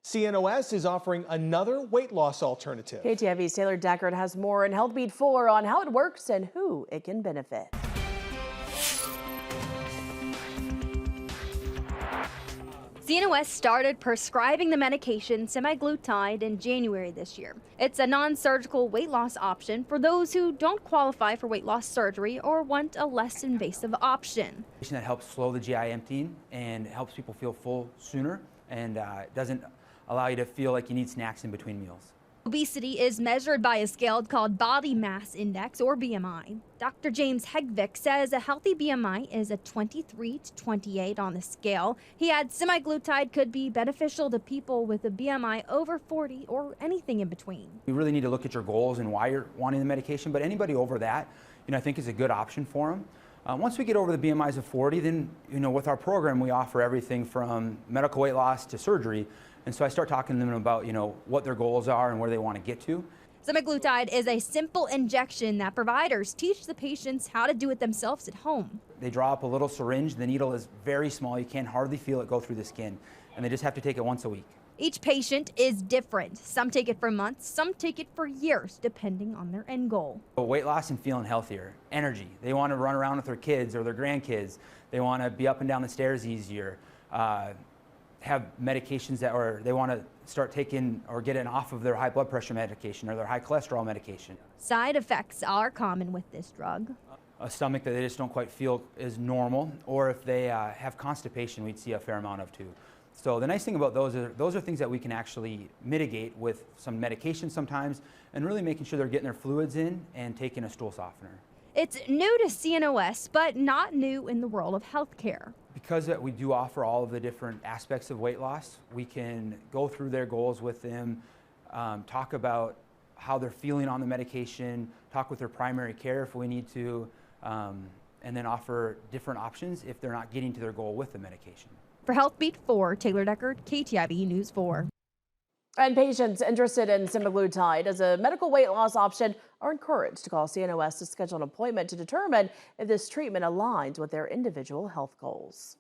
CNOS is offering another weight loss alternative. KTIV's Taylor Deckard has more in Healthbeat 4 on how it works and who it can benefit. CNOS started prescribing the medication Semaglutide in January this year. It's a non-surgical weight loss option for those who don't qualify for weight loss surgery or want a less invasive option. That helps slow the GI emptying and helps people feel full sooner and doesn't allow you to feel like you need snacks in between meals. Obesity is measured by a scale called Body Mass Index, or BMI. Dr. James Healthbeat says a healthy BMI is a 23 to 28 on the scale. He adds semaglutide could be beneficial to people with a BMI over 40 or anything in between. You really need to look at your goals and why you're wanting the medication, but anybody over that, I think is a good option for them. Once we get over the BMIs of 40, then, with our program, we offer everything from medical weight loss to surgery. And so I start talking to them about, what their goals are and where they want to get to. Semaglutide is a simple injection that providers teach the patients how to do it themselves at home. They draw up a little syringe. The needle is very small. You can hardly feel it go through the skin. And they just have to take it once a week. Each patient is different. Some take it for months, some take it for years, depending on their end goal. Weight loss and feeling healthier. Energy. They want to run around with their kids or their grandkids. They want to be up and down the stairs easier. Have medications they want to start taking or getting off of their high blood pressure medication or their high cholesterol medication. Side effects are common with this drug. A stomach that they just don't quite feel is normal, or if they have constipation, we'd see a fair amount of too. So the nice thing about those are things that we can actually mitigate with some medication sometimes, and really making sure they're getting their fluids in and taking a stool softener. It's new to CNOS, but not new in the world of healthcare. Because we do offer all of the different aspects of weight loss, we can go through their goals with them, talk about how they're feeling on the medication, talk with their primary care if we need to, and then offer different options if they're not getting to their goal with the medication. For Healthbeat 4, Taylor Deckard, KTIV News 4. And patients interested in semaglutide as a medical weight loss option are encouraged to call CNOS to schedule an appointment to determine if this treatment aligns with their individual health goals.